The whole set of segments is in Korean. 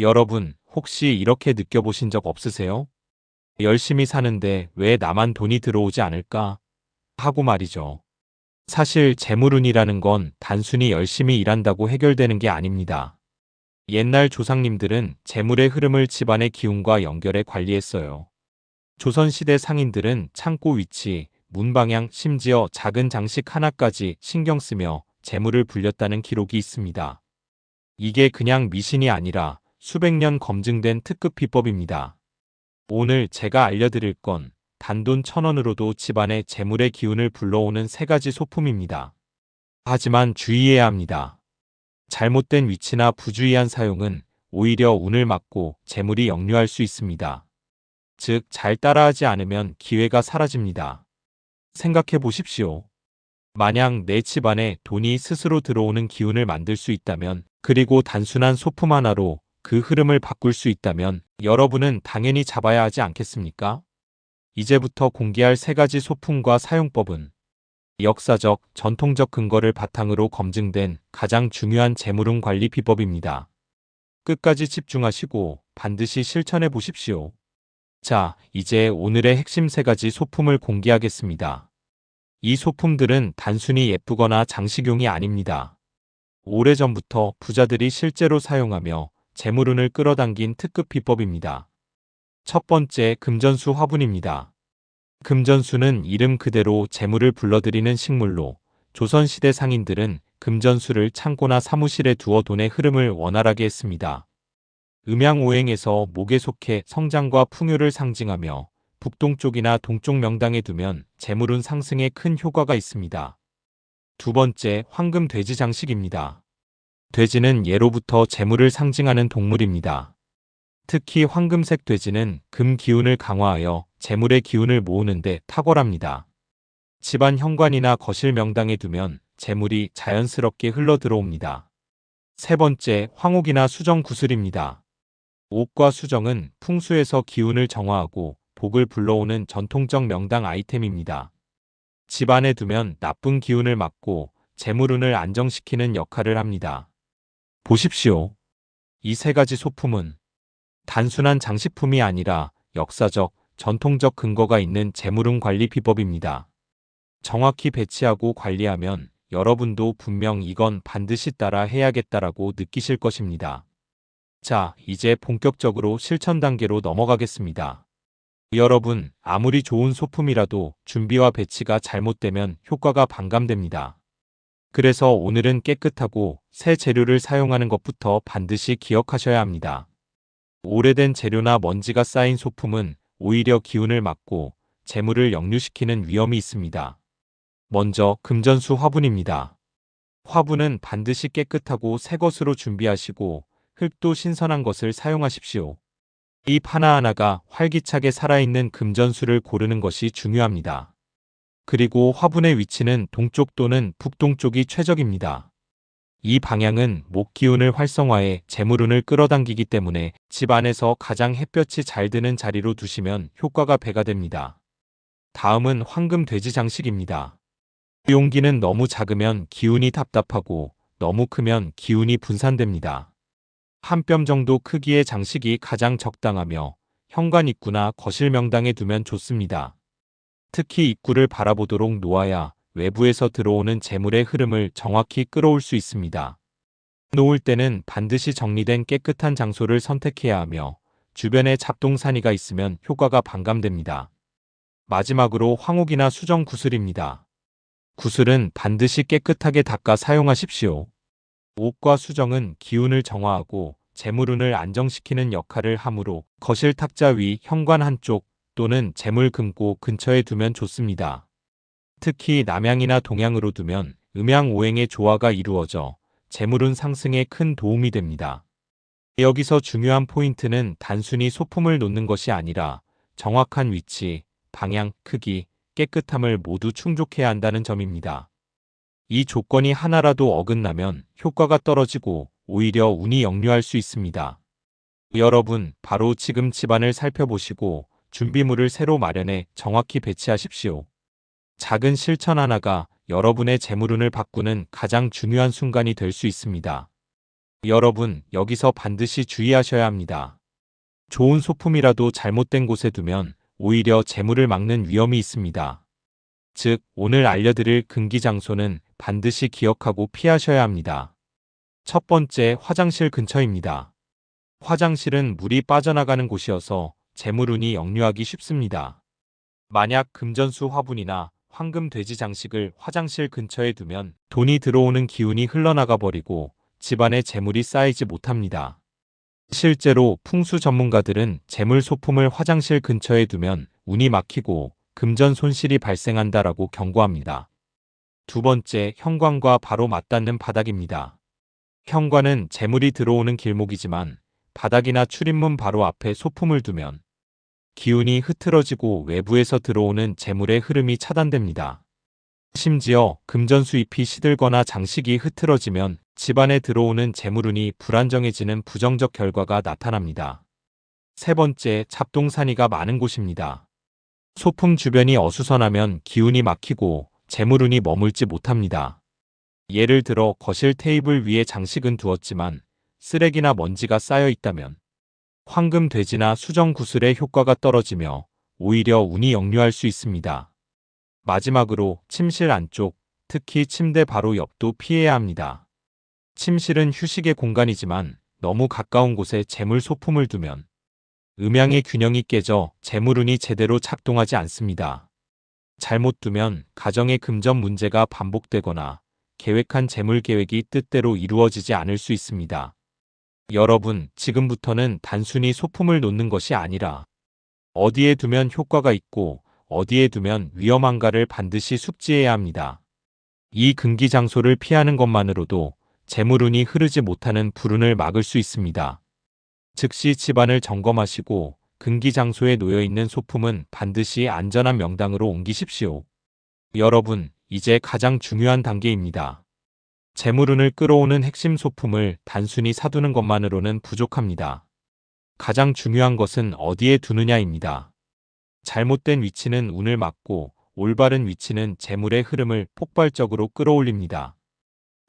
여러분, 혹시 이렇게 느껴보신 적 없으세요? 열심히 사는데 왜 나만 돈이 들어오지 않을까? 하고 말이죠. 사실 재물운이라는 건 단순히 열심히 일한다고 해결되는 게 아닙니다. 옛날 조상님들은 재물의 흐름을 집안의 기운과 연결해 관리했어요. 조선시대 상인들은 창고 위치, 문 방향, 심지어 작은 장식 하나까지 신경 쓰며 재물을 불렸다는 기록이 있습니다. 이게 그냥 미신이 아니라 수백 년 검증된 특급 비법입니다. 오늘 제가 알려드릴 건 단돈 1,000원으로도 집안의 재물의 기운을 불러오는 3가지 소품입니다. 하지만 주의해야 합니다. 잘못된 위치나 부주의한 사용은 오히려 운을 막고 재물이 역류할 수 있습니다. 즉, 잘 따라하지 않으면 기회가 사라집니다. 생각해 보십시오. 만약 내 집안에 돈이 스스로 들어오는 기운을 만들 수 있다면, 그리고 단순한 소품 하나로 그 흐름을 바꿀 수 있다면 여러분은 당연히 잡아야 하지 않겠습니까? 이제부터 공개할 3가지 소품과 사용법은 역사적, 전통적 근거를 바탕으로 검증된 가장 중요한 재물운 관리 비법입니다. 끝까지 집중하시고 반드시 실천해 보십시오. 자, 이제 오늘의 핵심 3가지 소품을 공개하겠습니다. 이 소품들은 단순히 예쁘거나 장식용이 아닙니다. 오래전부터 부자들이 실제로 사용하며 재물운을 끌어당긴 특급 비법입니다. 첫 번째, 금전수 화분입니다. 금전수는 이름 그대로 재물을 불러들이는 식물로 조선시대 상인들은 금전수를 창고나 사무실에 두어 돈의 흐름을 원활하게 했습니다. 음양오행에서 목에 속해 성장과 풍요를 상징하며 북동쪽이나 동쪽 명당에 두면 재물운 상승에 큰 효과가 있습니다. 두 번째, 황금 돼지 장식입니다. 돼지는 예로부터 재물을 상징하는 동물입니다. 특히 황금색 돼지는 금 기운을 강화하여 재물의 기운을 모으는 데 탁월합니다. 집안 현관이나 거실 명당에 두면 재물이 자연스럽게 흘러 들어옵니다. 세 번째, 황옥이나 수정 구슬입니다. 옥과 수정은 풍수에서 기운을 정화하고 복을 불러오는 전통적 명당 아이템입니다. 집안에 두면 나쁜 기운을 막고 재물운을 안정시키는 역할을 합니다. 보십시오. 이 3가지 소품은 단순한 장식품이 아니라 역사적, 전통적 근거가 있는 재물운 관리 비법입니다. 정확히 배치하고 관리하면 여러분도 분명 이건 반드시 따라 해야겠다라고 느끼실 것입니다. 자, 이제 본격적으로 실천 단계로 넘어가겠습니다. 여러분, 아무리 좋은 소품이라도 준비와 배치가 잘못되면 효과가 반감됩니다. 그래서 오늘은 깨끗하고 새 재료를 사용하는 것부터 반드시 기억하셔야 합니다. 오래된 재료나 먼지가 쌓인 소품은 오히려 기운을 막고 재물을 역류시키는 위험이 있습니다. 먼저 금전수 화분입니다. 화분은 반드시 깨끗하고 새 것으로 준비하시고 흙도 신선한 것을 사용하십시오. 잎 하나하나가 활기차게 살아있는 금전수를 고르는 것이 중요합니다. 그리고 화분의 위치는 동쪽 또는 북동쪽이 최적입니다. 이 방향은 목 기운을 활성화해 재물운을 끌어당기기 때문에 집 안에서 가장 햇볕이 잘 드는 자리로 두시면 효과가 배가 됩니다. 다음은 황금 돼지 장식입니다. 용기는 너무 작으면 기운이 답답하고 너무 크면 기운이 분산됩니다. 한 뼘 정도 크기의 장식이 가장 적당하며 현관 입구나 거실 명당에 두면 좋습니다. 특히 입구를 바라보도록 놓아야 외부에서 들어오는 재물의 흐름을 정확히 끌어올 수 있습니다. 놓을 때는 반드시 정리된 깨끗한 장소를 선택해야 하며 주변에 잡동사니가 있으면 효과가 반감됩니다. 마지막으로 황옥이나 수정 구슬입니다. 구슬은 반드시 깨끗하게 닦아 사용하십시오. 옥과 수정은 기운을 정화하고 재물운을 안정시키는 역할을 하므로 거실 탁자 위 현관 한쪽 또는 재물 금고 근처에 두면 좋습니다. 특히 남향이나 동향으로 두면 음양오행의 조화가 이루어져 재물운 상승에 큰 도움이 됩니다. 여기서 중요한 포인트는 단순히 소품을 놓는 것이 아니라 정확한 위치, 방향, 크기, 깨끗함을 모두 충족해야 한다는 점입니다. 이 조건이 하나라도 어긋나면 효과가 떨어지고 오히려 운이 역류할 수 있습니다. 여러분, 바로 지금 집안을 살펴보시고 준비물을 새로 마련해 정확히 배치하십시오. 작은 실천 하나가 여러분의 재물운을 바꾸는 가장 중요한 순간이 될 수 있습니다. 여러분, 여기서 반드시 주의하셔야 합니다. 좋은 소품이라도 잘못된 곳에 두면 오히려 재물을 막는 위험이 있습니다. 즉, 오늘 알려드릴 금기 장소는 반드시 기억하고 피하셔야 합니다. 첫 번째, 화장실 근처입니다. 화장실은 물이 빠져나가는 곳이어서 재물운이 역류하기 쉽습니다. 만약 금전수 화분이나 황금 돼지 장식을 화장실 근처에 두면 돈이 들어오는 기운이 흘러나가 버리고 집안에 재물이 쌓이지 못합니다. 실제로 풍수 전문가들은 재물 소품을 화장실 근처에 두면 운이 막히고 금전 손실이 발생한다라고 경고합니다. 두 번째, 현관과 바로 맞닿는 바닥입니다. 현관은 재물이 들어오는 길목이지만 바닥이나 출입문 바로 앞에 소품을 두면 기운이 흐트러지고 외부에서 들어오는 재물의 흐름이 차단됩니다. 심지어 금전수잎이 시들거나 장식이 흐트러지면 집안에 들어오는 재물운이 불안정해지는 부정적 결과가 나타납니다. 세 번째, 잡동사니가 많은 곳입니다. 소품 주변이 어수선하면 기운이 막히고 재물운이 머물지 못합니다. 예를 들어 거실 테이블 위에 장식은 두었지만 쓰레기나 먼지가 쌓여 있다면 황금 돼지나 수정 구슬의 효과가 떨어지며 오히려 운이 역류할 수 있습니다. 마지막으로 침실 안쪽, 특히 침대 바로 옆도 피해야 합니다. 침실은 휴식의 공간이지만 너무 가까운 곳에 재물 소품을 두면 음양의 균형이 깨져 재물운이 제대로 작동하지 않습니다. 잘못 두면 가정의 금전 문제가 반복되거나 계획한 재물 계획이 뜻대로 이루어지지 않을 수 있습니다. 여러분, 지금부터는 단순히 소품을 놓는 것이 아니라 어디에 두면 효과가 있고 어디에 두면 위험한가를 반드시 숙지해야 합니다. 이 금기 장소를 피하는 것만으로도 재물운이 흐르지 못하는 불운을 막을 수 있습니다. 즉시 집안을 점검하시고 금기 장소에 놓여 있는 소품은 반드시 안전한 명당으로 옮기십시오. 여러분, 이제 가장 중요한 단계입니다. 재물운을 끌어오는 핵심 소품을 단순히 사두는 것만으로는 부족합니다. 가장 중요한 것은 어디에 두느냐입니다. 잘못된 위치는 운을 막고 올바른 위치는 재물의 흐름을 폭발적으로 끌어올립니다.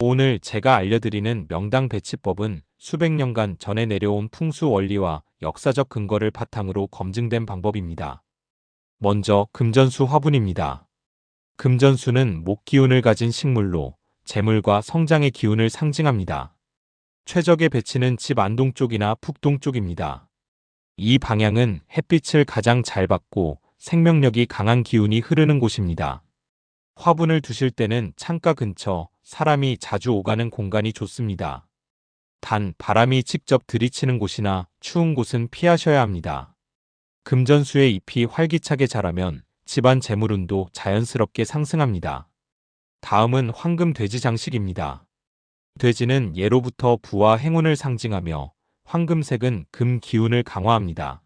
오늘 제가 알려드리는 명당 배치법은 수백 년간 전해 내려온 풍수 원리와 역사적 근거를 바탕으로 검증된 방법입니다. 먼저 금전수 화분입니다. 금전수는 목기운을 가진 식물로 재물과 성장의 기운을 상징합니다. 최적의 배치는 집 안동쪽이나 북동쪽입니다. 이 방향은 햇빛을 가장 잘 받고 생명력이 강한 기운이 흐르는 곳입니다. 화분을 두실 때는 창가 근처, 사람이 자주 오가는 공간이 좋습니다. 단, 바람이 직접 들이치는 곳이나 추운 곳은 피하셔야 합니다. 금전수의 잎이 활기차게 자라면 집안 재물운도 자연스럽게 상승합니다. 다음은 황금 돼지 장식입니다. 돼지는 예로부터 부와 행운을 상징하며 황금색은 금 기운을 강화합니다.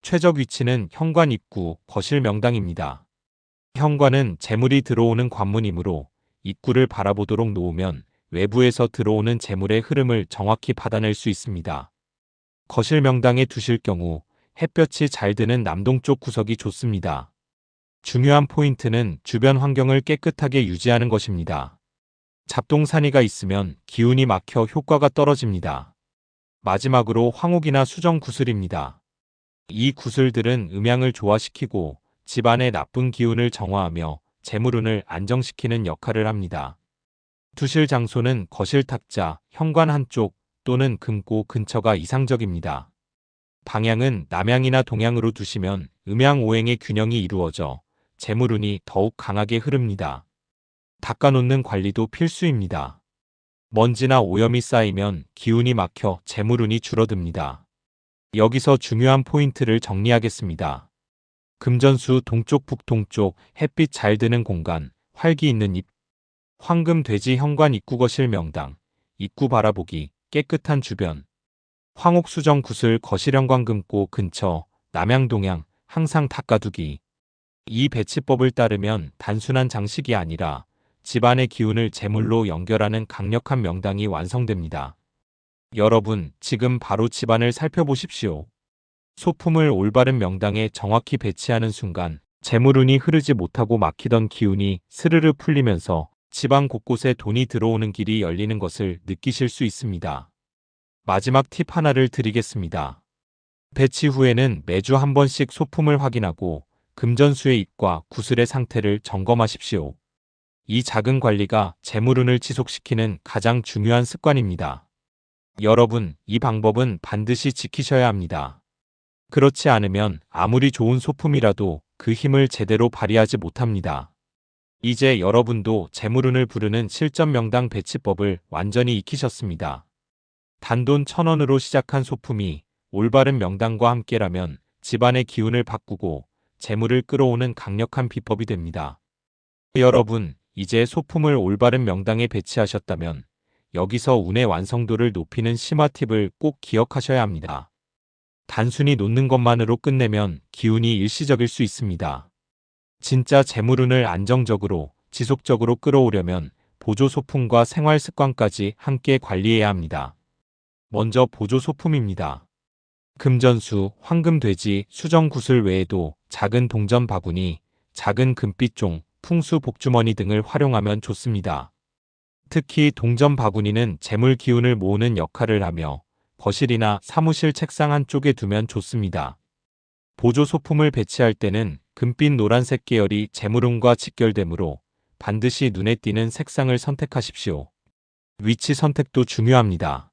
최적 위치는 현관 입구, 거실 명당입니다. 현관은 재물이 들어오는 관문이므로 입구를 바라보도록 놓으면 외부에서 들어오는 재물의 흐름을 정확히 받아낼 수 있습니다. 거실 명당에 두실 경우 햇볕이 잘 드는 남동쪽 구석이 좋습니다. 중요한 포인트는 주변 환경을 깨끗하게 유지하는 것입니다. 잡동사니가 있으면 기운이 막혀 효과가 떨어집니다. 마지막으로 황옥이나 수정 구슬입니다. 이 구슬들은 음양을 조화시키고 집안의 나쁜 기운을 정화하며 재물운을 안정시키는 역할을 합니다. 두실 장소는 거실 탁자, 현관 한쪽 또는 금고 근처가 이상적입니다. 방향은 남향이나 동향으로 두시면 음양오행의 균형이 이루어져 재물운이 더욱 강하게 흐릅니다. 닦아놓는 관리도 필수입니다. 먼지나 오염이 쌓이면 기운이 막혀 재물운이 줄어듭니다. 여기서 중요한 포인트를 정리하겠습니다. 금전수 동쪽 북동쪽 햇빛 잘 드는 공간, 활기 있는 입, 황금 돼지 현관 입구 거실 명당, 입구 바라보기, 깨끗한 주변, 황옥 수정 구슬 거실 현관 금고 근처, 남향 동향, 항상 닦아두기. 이 배치법을 따르면 단순한 장식이 아니라 집안의 기운을 재물로 연결하는 강력한 명당이 완성됩니다. 여러분, 지금 바로 집안을 살펴보십시오. 소품을 올바른 명당에 정확히 배치하는 순간 재물운이 흐르지 못하고 막히던 기운이 스르르 풀리면서 집안 곳곳에 돈이 들어오는 길이 열리는 것을 느끼실 수 있습니다. 마지막 팁 하나를 드리겠습니다. 배치 후에는 매주 한 번씩 소품을 확인하고 금전수의 입과 구슬의 상태를 점검하십시오. 이 작은 관리가 재물운을 지속시키는 가장 중요한 습관입니다. 여러분, 이 방법은 반드시 지키셔야 합니다. 그렇지 않으면 아무리 좋은 소품이라도 그 힘을 제대로 발휘하지 못합니다. 이제 여러분도 재물운을 부르는 실전 명당 배치법을 완전히 익히셨습니다. 단돈 1,000원으로 시작한 소품이 올바른 명당과 함께라면 집안의 기운을 바꾸고 재물을 끌어오는 강력한 비법이 됩니다. 여러분, 이제 소품을 올바른 명당에 배치하셨다면 여기서 운의 완성도를 높이는 심화 팁을 꼭 기억하셔야 합니다. 단순히 놓는 것만으로 끝내면 기운이 일시적일 수 있습니다. 진짜 재물운을 안정적으로, 지속적으로 끌어오려면 보조 소품과 생활 습관까지 함께 관리해야 합니다. 먼저 보조 소품입니다. 금전수, 황금돼지, 수정구슬 외에도 작은 동전 바구니, 작은 금빛종, 풍수 복주머니 등을 활용하면 좋습니다. 특히 동전 바구니는 재물 기운을 모으는 역할을 하며 거실이나 사무실 책상 한쪽에 두면 좋습니다. 보조 소품을 배치할 때는 금빛 노란색 계열이 재물운과 직결되므로 반드시 눈에 띄는 색상을 선택하십시오. 위치 선택도 중요합니다.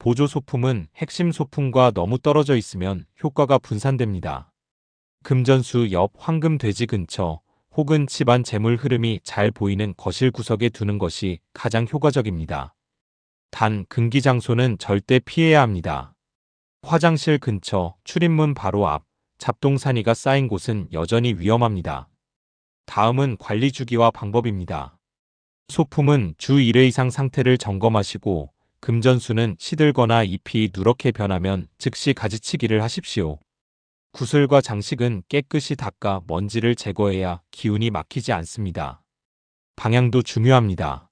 보조 소품은 핵심 소품과 너무 떨어져 있으면 효과가 분산됩니다. 금전수 옆 황금돼지 근처 혹은 집안 재물 흐름이 잘 보이는 거실 구석에 두는 것이 가장 효과적입니다. 단, 금기 장소는 절대 피해야 합니다. 화장실 근처, 출입문 바로 앞, 잡동사니가 쌓인 곳은 여전히 위험합니다. 다음은 관리 주기와 방법입니다. 소품은 주 1회 이상 상태를 점검하시고 금전수는 시들거나 잎이 누렇게 변하면 즉시 가지치기를 하십시오. 구슬과 장식은 깨끗이 닦아 먼지를 제거해야 기운이 막히지 않습니다. 방향도 중요합니다.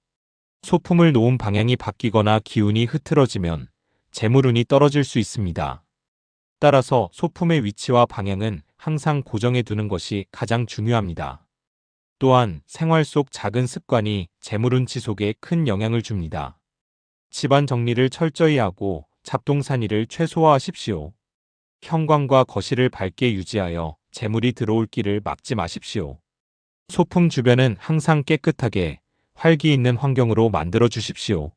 소품을 놓은 방향이 바뀌거나 기운이 흐트러지면 재물운이 떨어질 수 있습니다. 따라서 소품의 위치와 방향은 항상 고정해 두는 것이 가장 중요합니다. 또한 생활 속 작은 습관이 재물운 지속에 큰 영향을 줍니다. 집안 정리를 철저히 하고 잡동사니를 최소화하십시오. 현관과 거실을 밝게 유지하여 재물이 들어올 길을 막지 마십시오. 소품 주변은 항상 깨끗하게 활기 있는 환경으로 만들어 주십시오.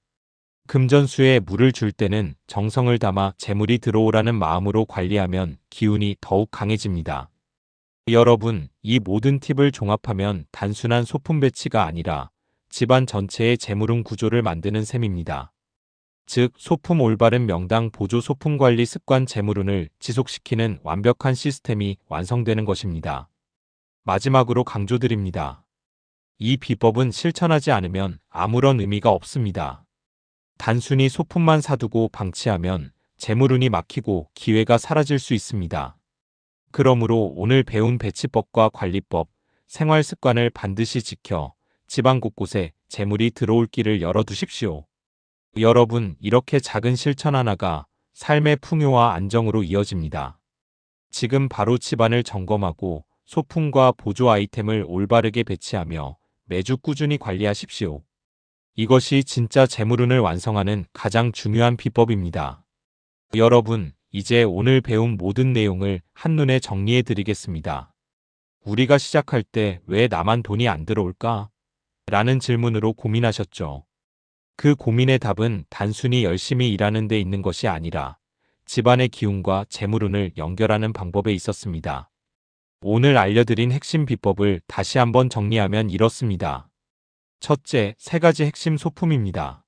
금전수에 물을 줄 때는 정성을 담아 재물이 들어오라는 마음으로 관리하면 기운이 더욱 강해집니다. 여러분, 이 모든 팁을 종합하면 단순한 소품 배치가 아니라 집안 전체의 재물운 구조를 만드는 셈입니다. 즉, 소품 올바른 명당 보조 소품 관리 습관 재물운을 지속시키는 완벽한 시스템이 완성되는 것입니다. 마지막으로 강조드립니다. 이 비법은 실천하지 않으면 아무런 의미가 없습니다. 단순히 소품만 사두고 방치하면 재물운이 막히고 기회가 사라질 수 있습니다. 그러므로 오늘 배운 배치법과 관리법, 생활 습관을 반드시 지켜 집안 곳곳에 재물이 들어올 길을 열어두십시오. 여러분, 이렇게 작은 실천 하나가 삶의 풍요와 안정으로 이어집니다. 지금 바로 집안을 점검하고 소품과 보조 아이템을 올바르게 배치하며 매주 꾸준히 관리하십시오. 이것이 진짜 재물운을 완성하는 가장 중요한 비법입니다. 여러분, 이제 오늘 배운 모든 내용을 한눈에 정리해 드리겠습니다. 우리가 시작할 때 왜 나만 돈이 안 들어올까? 라는 질문으로 고민하셨죠. 그 고민의 답은 단순히 열심히 일하는 데 있는 것이 아니라 집안의 기운과 재물운을 연결하는 방법에 있었습니다. 오늘 알려드린 핵심 비법을 다시 한번 정리하면 이렇습니다. 첫째, 3가지 핵심 소품입니다.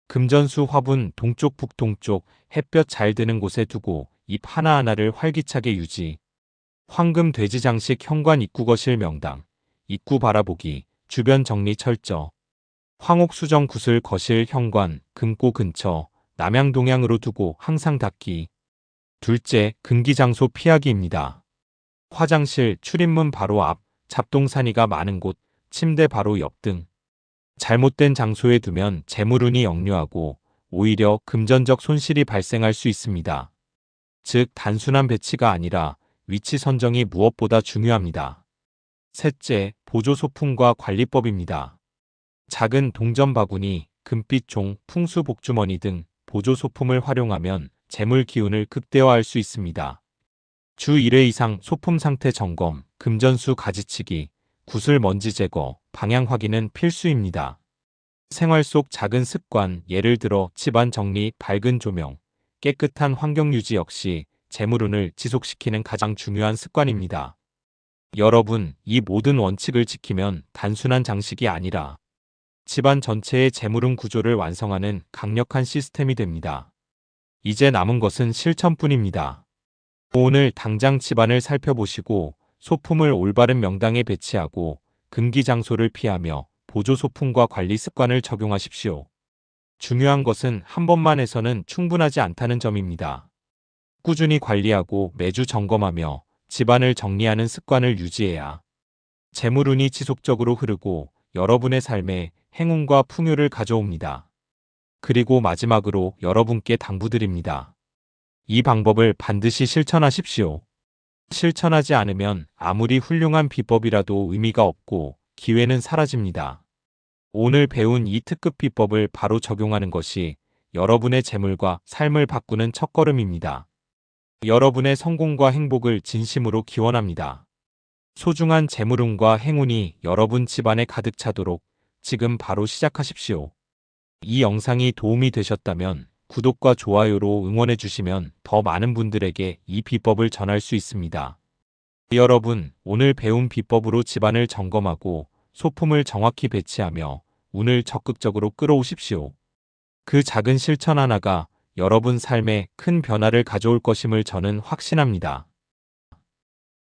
금전수 화분 동쪽 북동쪽 햇볕 잘 드는 곳에 두고 잎 하나하나를 활기차게 유지. 황금 돼지 장식 현관 입구 거실 명당, 입구 바라보기, 주변 정리 철저. 황옥 수정 구슬 거실 현관, 금고 근처, 남향 동향으로 두고 항상 닦기. 둘째, 금기 장소 피하기입니다. 화장실, 출입문 바로 앞, 잡동사니가 많은 곳, 침대 바로 옆 등. 잘못된 장소에 두면 재물운이 역류하고 오히려 금전적 손실이 발생할 수 있습니다. 즉, 단순한 배치가 아니라 위치 선정이 무엇보다 중요합니다. 셋째, 보조 소품과 관리법입니다. 작은 동전 바구니, 금빛 종, 풍수 복주머니 등 보조 소품을 활용하면 재물 기운을 극대화할 수 있습니다. 주 1회 이상 소품 상태 점검, 금전수 가지치기, 구슬 먼지 제거, 방향 확인은 필수입니다. 생활 속 작은 습관, 예를 들어 집안 정리, 밝은 조명, 깨끗한 환경 유지 역시 재물운을 지속시키는 가장 중요한 습관입니다. 여러분, 이 모든 원칙을 지키면 단순한 장식이 아니라 집안 전체의 재물운 구조를 완성하는 강력한 시스템이 됩니다. 이제 남은 것은 실천뿐입니다. 오늘 당장 집안을 살펴보시고 소품을 올바른 명당에 배치하고 금기 장소를 피하며 보조 소품과 관리 습관을 적용하십시오. 중요한 것은 한 번만 해서는 충분하지 않다는 점입니다. 꾸준히 관리하고 매주 점검하며 집안을 정리하는 습관을 유지해야 재물운이 지속적으로 흐르고 여러분의 삶에 행운과 풍요를 가져옵니다. 그리고 마지막으로 여러분께 당부드립니다. 이 방법을 반드시 실천하십시오. 실천하지 않으면 아무리 훌륭한 비법이라도 의미가 없고 기회는 사라집니다. 오늘 배운 이 특급 비법을 바로 적용하는 것이 여러분의 재물과 삶을 바꾸는 첫걸음입니다. 여러분의 성공과 행복을 진심으로 기원합니다. 소중한 재물운과 행운이 여러분 집안에 가득 차도록 지금 바로 시작하십시오. 이 영상이 도움이 되셨다면 구독과 좋아요로 응원해 주시면 더 많은 분들에게 이 비법을 전할 수 있습니다. 여러분, 오늘 배운 비법으로 집안을 점검하고 소품을 정확히 배치하며 운을 적극적으로 끌어오십시오. 그 작은 실천 하나가 여러분 삶에 큰 변화를 가져올 것임을 저는 확신합니다.